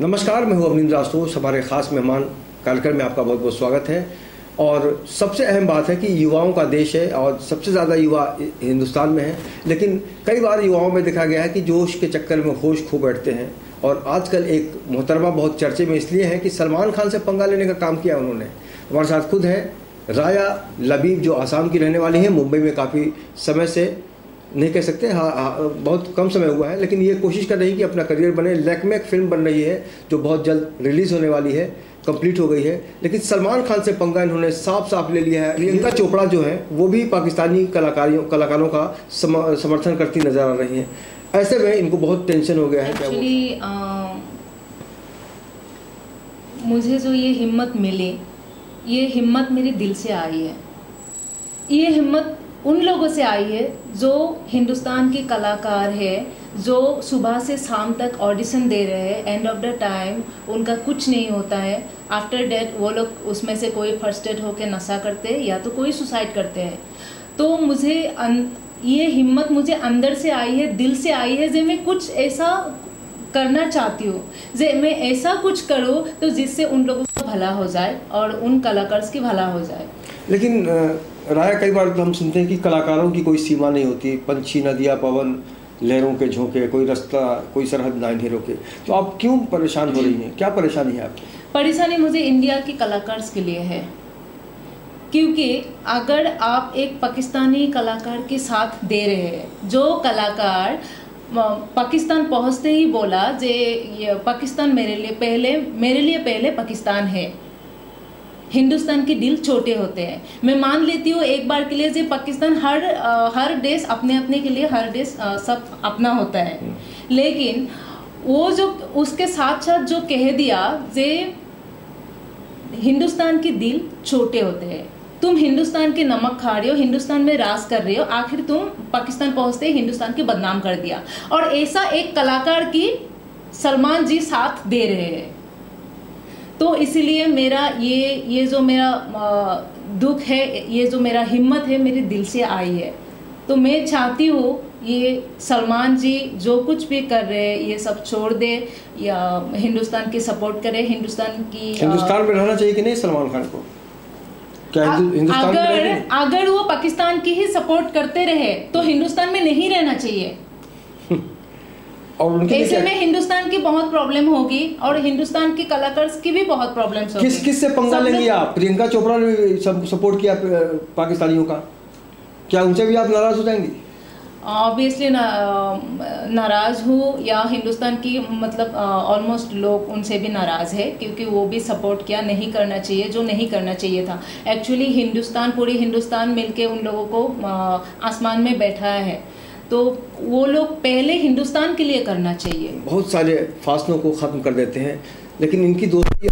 नमस्कार, मैं हूं अवनींद्र आशुतोष। हमारे खास मेहमान कार्यक्रम में आपका बहुत बहुत स्वागत है। और सबसे अहम बात है कि युवाओं का देश है और सबसे ज़्यादा युवा हिंदुस्तान में है, लेकिन कई बार युवाओं में देखा गया है कि जोश के चक्कर में होश खो बैठते हैं। और आजकल एक मोहतरमा बहुत चर्चे में इसलिए है कि सलमान खान से पंगा लेने का काम किया उन्होंने। हमारे साथ खुद है राया लबीब, जो आसाम की रहने वाली है, मुंबई में काफ़ी समय से, नहीं कह सकते बहुत कम समय हुआ है, लेकिन ये कोशिश कर रही है कि अपना करियर बने। लैक्मे एक फिल्म बन रही है जो बहुत जल्द रिलीज़ होने वाली है, कंप्लीट हो गई है, लेकिन सलमान खान से पंगा इन्होंने साफ साफ ले लिया है। प्रियंका चोपड़ा जो है वो भी पाकिस्तानी कलाकारों का समर्थन करती नज़र आ रही हैं। ऐसे में इनको बहुत टेंशन हो गया है। एक्चुअली मुझे जो ये हिम्मत मिली, ये हिम्मत मेरे दिल से आई है। ये हिम्मत उन लोगों से आई है जो हिंदुस्तान के कलाकार है, जो सुबह से शाम तक ऑडिशन दे रहे हैं। एंड ऑफ द टाइम उनका कुछ नहीं होता है। आफ्टर डेथ वो लोग उसमें से कोई फर्स्ट एड होकर नशा करते हैं या तो कोई सुसाइड करते हैं। तो मुझे ये हिम्मत मुझे अंदर से आई है, दिल से आई है, जो मैं कुछ ऐसा करना चाहती हूँ, जो मैं ऐसा कुछ करूँ तो जिससे उन लोगों का भला हो जाए और उन कलाकार्स की भला हो जाए। लेकिन राया, कई बार तो हम सुनते हैं कि कलाकारों की कोई सीमा नहीं होती। पंछी, नदियाँ, पवन, लहरों के झोंके, कोई रास्ता, कोई सरहद ना इन्हें रोके। तो आप क्यों परेशान हो रही हैं? क्या परेशानी है आपकी? परेशानी मुझे इंडिया के कलाकार्स के लिए है, क्योंकि अगर आप एक पाकिस्तानी कलाकार के साथ दे रहे हैं, जो कलाकार पाकिस्तान पहुंचते ही बोला जे पाकिस्तान मेरे लिए पहले पाकिस्तान है। हिंदुस्तान के दिल छोटे होते हैं। मैं मान लेती हूँ एक बार के लिए जे पाकिस्तान हर देश अपने के लिए, हर देश सब अपना होता है, लेकिन वो जो उसके साथ साथ जो कह दिया जे हिंदुस्तान के दिल छोटे होते हैं। तुम हिंदुस्तान के नमक खा रहे हो, हिंदुस्तान में राज कर रहे हो, आखिर तुम पाकिस्तान पहुंचते ही हिंदुस्तान के बदनाम कर दिया। और ऐसा एक कलाकार की सलमान जी साथ दे रहे हैं। तो इसीलिए मेरा ये जो मेरा दुख है, ये जो मेरा हिम्मत है, मेरे दिल से आई है। तो मैं चाहती हूँ ये सलमान जी जो कुछ भी कर रहे हैं ये सब छोड़ दे या हिंदुस्तान की सपोर्ट करे। हिंदुस्तान में रहना चाहिए कि नहीं सलमान खान को? क्या हिंदुस्तान अगर वो पाकिस्तान की ही सपोर्ट करते रहे तो हिंदुस्तान में नहीं रहना चाहिए। और ऐसे में हिंदुस्तान की बहुत प्रॉब्लम होगी और हिंदुस्तान के कलाकार्स की भी बहुत प्रॉब्लम्स होगी। किस से पंगा लेंगी आप? प्रियंका चोपड़ा ने सपोर्ट किया पाकिस्तानियों का, क्या उनसे भी आप नाराज हो जाएंगी? ऑब्वियसली नाराज हूँ, या हिंदुस्तान की मतलब ऑलमोस्ट लोग उनसे भी नाराज है, क्योंकि वो भी सपोर्ट किया। नहीं करना चाहिए, जो नहीं करना चाहिए था। एक्चुअली पूरी हिंदुस्तान मिलके उन लोगों को आसमान में बैठाया है, तो वो लोग पहले हिंदुस्तान के लिए करना चाहिए। बहुत सारे फासलों को ख़त्म कर देते हैं, लेकिन इनकी दोस्ती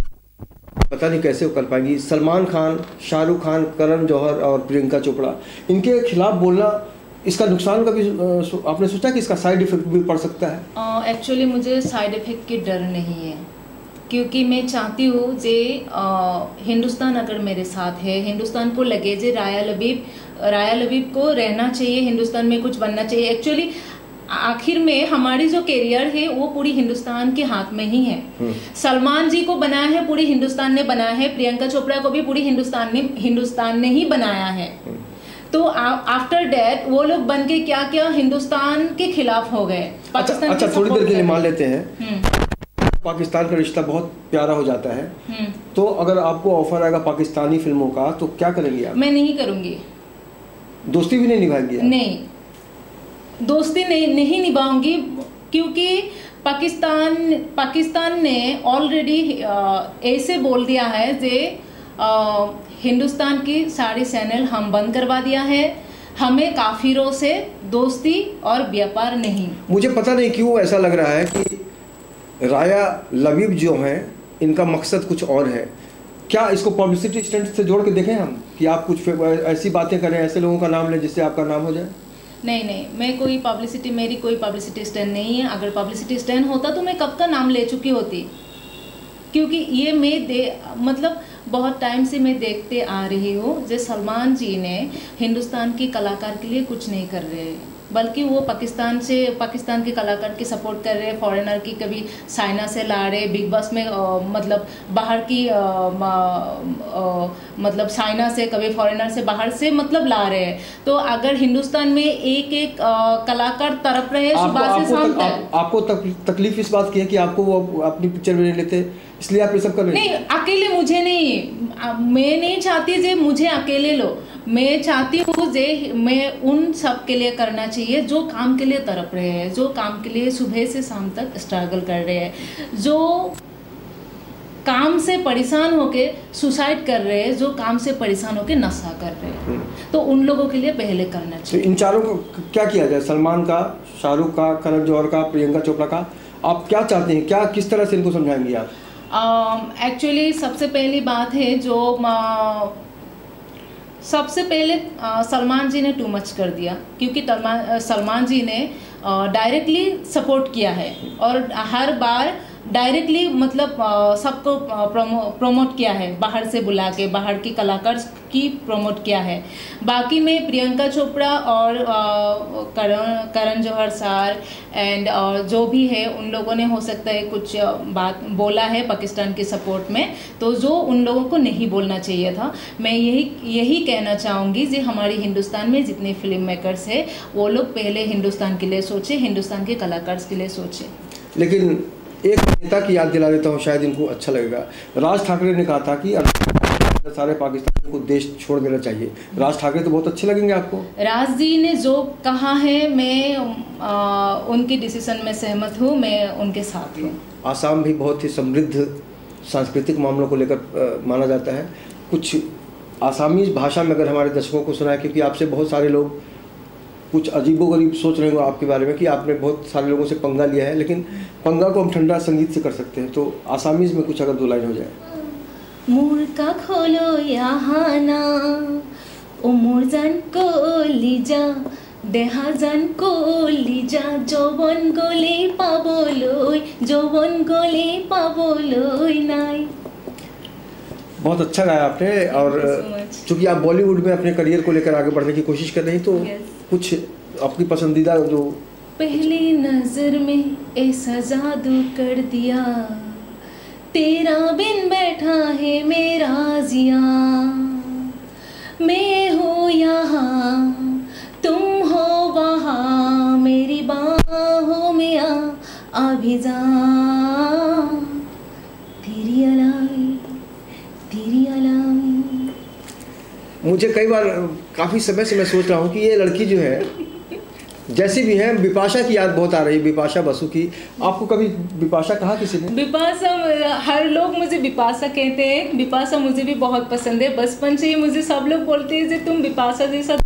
पता नहीं कैसे कर पाएंगी। सलमान खान, शाहरुख खान, करण जौहर और प्रियंका चोपड़ा, इनके खिलाफ बोलना, इसका नुकसान का भी आपने सोचा कि इसका साइड इफेक्ट भी पड़ सकता है? एक्चुअली मुझे साइड इफेक्ट की डर नहीं है, क्योंकि मैं चाहती हूँ जे हिंदुस्तान अगर मेरे साथ है, हिंदुस्तान को लगे जे राया लबीब को रहना चाहिए, हिंदुस्तान में कुछ बनना चाहिए। एक्चुअली आखिर में हमारी जो करियर है वो पूरी हिंदुस्तान के हाथ में ही है। सलमान जी को बनाया है पूरी हिंदुस्तान ने बनाया है, प्रियंका चोपड़ा को भी पूरी हिंदुस्तान ने ही बनाया है। तो आफ्टर डेथ वो लोग बन के क्या हिंदुस्तान के खिलाफ हो गए। पाकिस्तान अच्छा थोड़ी देर के लिए मान लेते हैं पाकिस्तान का रिश्ता बहुत प्यारा हो जाता है, तो अगर आपको ऑफर आएगा पाकिस्तानी फिल्मों का तो क्या करेंगी आप? मैं नहीं करूंगी। दोस्ती भी नहीं निभाएंगी? नहीं, दोस्ती नहीं निभाऊंगी, क्योंकि पाकिस्तान ने ऑलरेडी ऐसे बोल दिया है जे हिंदुस्तान की सारी चैनल हम बंद करवा दिया है। हमें काफिरों से दोस्ती और व्यापार नहीं। मुझे पता नहीं क्यों ऐसा लग रहा है कि राया लबीब जो हैं इनका मकसद कुछ और है। क्या इसको पब्लिसिटी स्टंट से जोड़ के देखें हम कि आप कुछ ऐसी बातें करें, ऐसे लोगों का नाम लें जिससे आपका नाम हो जाए? नहीं, मेरी कोई पब्लिसिटी स्टंट नहीं है। अगर पब्लिसिटी स्टंट होता तो मैं कब का नाम ले चुकी होती, क्योंकि ये मतलब बहुत टाइम से मैं देखते आ रही हूँ जो सलमान जी ने हिंदुस्तान के कलाकार के लिए कुछ नहीं कर रहे। बल्कि वो पाकिस्तान के कलाकार की सपोर्ट कर रहे हैं, फॉरेनर की कभी चाइना से ला रहे, बिग बॉस में मतलब बाहर की मतलब चाइना से, कभी फॉरेनर से बाहर से मतलब ला रहे हैं। तो अगर हिंदुस्तान में एक कलाकार तरफ रहे सुबह से शाम तक, आपको तकलीफ इस बात की है कि आपको वो अपनी पिक्चर में नहीं लेते, इसलिए आप ये सब कर रहे हैं? नहीं, अकेले मुझे नहीं, मैं नहीं चाहती जे मुझे अकेले लो, मैं चाहती हूँ जे मैं उन सब के लिए करना चाहिए जो काम के लिए तड़प रहे हैं, जो काम के लिए सुबह से शाम तक स्ट्रगल कर रहे हैं, जो काम से परेशान होके सुसाइड कर रहे हैं, जो काम से परेशान होके नशा कर रहे हैं, तो उन लोगों के लिए पहले करना चाहिए। तो इन चारों को क्या किया जाए? सलमान का, शाहरुख का, करण जौहर का, प्रियंका चोपड़ा का, आप क्या चाहते हैं? क्या किस तरह से इनको समझाएंगे आप? एक्चुअली सबसे पहली बात है जो सबसे पहले सलमान जी ने टू मच कर दिया, क्योंकि सलमान जी ने डायरेक्टली सपोर्ट किया है और हर बार डायरेक्टली मतलब सबको प्रमोट किया है, बाहर से बुला के बाहर की कलाकार की प्रमोट किया है। बाकी में प्रियंका चोपड़ा और करण जौहर सर एंड जो भी है उन लोगों ने हो सकता है कुछ बात बोला है पाकिस्तान के सपोर्ट में, तो जो उन लोगों को नहीं बोलना चाहिए था। मैं यही कहना चाहूँगी कि हमारी हिंदुस्तान में जितने फिल्म मेकर्स है वो लोग पहले हिंदुस्तान के लिए सोचे, हिंदुस्तान के कलाकार के लिए सोचे। लेकिन एक नेता की याद दिला देता हूँ, शायद इनको अच्छा लगेगा। राज ठाकरे ने कहा था कि सारे पाकिस्तानियों को देश छोड़ देना चाहिए। राज ठाकरे तो बहुत अच्छे लगेंगे आपको। राज जी ने जो कहा है मैं उनकी डिसीजन में सहमत हूँ, मैं उनके साथ हूँ। आसाम भी बहुत ही समृद्ध सांस्कृतिक मामलों को लेकर माना जाता है। कुछ आसामी भाषा में अगर हमारे दर्शकों को सुना है, क्योंकि आपसे बहुत सारे लोग कुछ अजीबोगरीब सोच रहे होंगे आपके बारे में कि आपने बहुत सारे लोगों से पंगा लिया है, लेकिन पंगा को हम ठंडा संगीत से कर सकते हैं। तो आसामीज में कुछ अगर दो लाइन हो जाए। मुर्का खोलो यहाँ ना ओ मुरजान को लिजा देहाजान को लिजा जौवन गले पाबोलोय जौवन गले पाबोलोय नाई। बहुत अच्छा गाया आपने। और चूंकि आप बॉलीवुड में अपने करियर को लेकर आगे बढ़ने की कोशिश कर रही, तो कुछ अपनी पसंदीदा जो पहली नजर में ऐसा जादू कर दिया, तेरा बिन बैठा है मेरा जिया, मैं हूँ यहाँ तुम हो वहाँ, मेरी बाहों में आ भी जा, तेरी अलाई तेरी अलाई। मुझे कई बार काफ़ी समय से मैं सोच रहा हूँ कि ये लड़की जो है जैसी भी है, बिपाशा की याद बहुत आ रही है, बिपाशा बसु की। आपको कभी बिपाशा कहा किसी ने? बिपाशा, हर लोग मुझे बिपाशा कहते हैं। बिपाशा मुझे भी बहुत पसंद है, बचपन से ही मुझे सब लोग बोलते हैं कि तुम बिपाशा जैसा।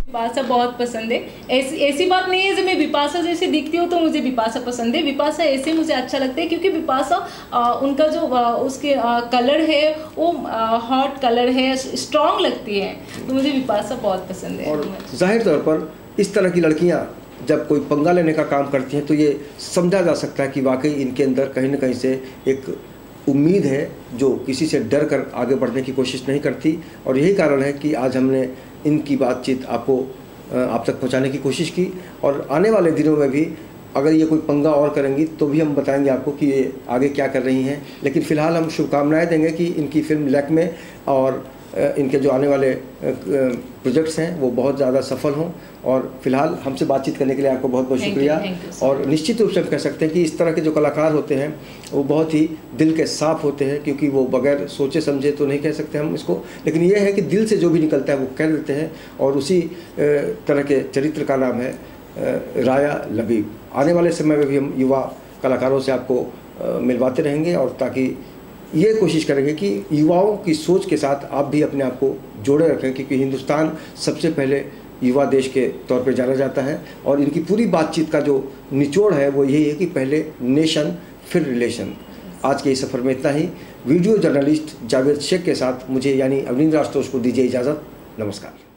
बिपाशा बहुत पसंद है। ऐसी बात नहीं है कि मैं बिपाशा जैसे दिखती हूँ तो मुझे बिपाशा पसंद है। बिपाशा ऐसे मुझे अच्छा लगता है क्योंकि बिपाशा उनका जो उसके कलर है वो हॉट कलर है, स्ट्रॉन्ग लगती है, तो मुझे बिपाशा बहुत पसंद है। और जाहिर तौर पर इस तरह की लड़कियां जब कोई पंगा लेने का काम करती हैं तो ये समझा जा सकता है कि वाकई इनके अंदर कहीं ना कहीं से एक उम्मीद है जो किसी से डर कर आगे बढ़ने की कोशिश नहीं करती। और यही कारण है कि आज हमने इनकी बातचीत आप तक पहुंचाने की कोशिश की। और आने वाले दिनों में भी अगर ये कोई पंगा और करेंगी तो भी हम बताएंगे आपको कि ये आगे क्या कर रही हैं। लेकिन फ़िलहाल हम शुभकामनाएं देंगे कि इनकी फिल्म लैक में और इनके जो आने वाले प्रोजेक्ट्स हैं वो बहुत ज़्यादा सफल हों। और फिलहाल हमसे बातचीत करने के लिए आपको बहुत बहुत शुक्रिया। और निश्चित रूप से हम कह सकते हैं कि इस तरह के जो कलाकार होते हैं वो बहुत ही दिल के साफ होते हैं, क्योंकि वो बगैर सोचे समझे तो नहीं कह सकते हम इसको, लेकिन ये है कि दिल से जो भी निकलता है वो कह देते हैं। और उसी तरह के चरित्र का नाम है राया लबीब। आने वाले समय में भी हम युवा कलाकारों से आपको मिलवाते रहेंगे और ताकि ये कोशिश करेंगे कि युवाओं की सोच के साथ आप भी अपने आप को जोड़े रखें, क्योंकि हिंदुस्तान सबसे पहले युवा देश के तौर पे जाना जाता है। और इनकी पूरी बातचीत का जो निचोड़ है वो यही है कि पहले नेशन फिर रिलेशन। आज के इस सफ़र में इतना ही। वीडियो जर्नलिस्ट जावेद शेख के साथ मुझे यानी अवनींद्र आशुतोष को दीजिए इजाज़त। नमस्कार।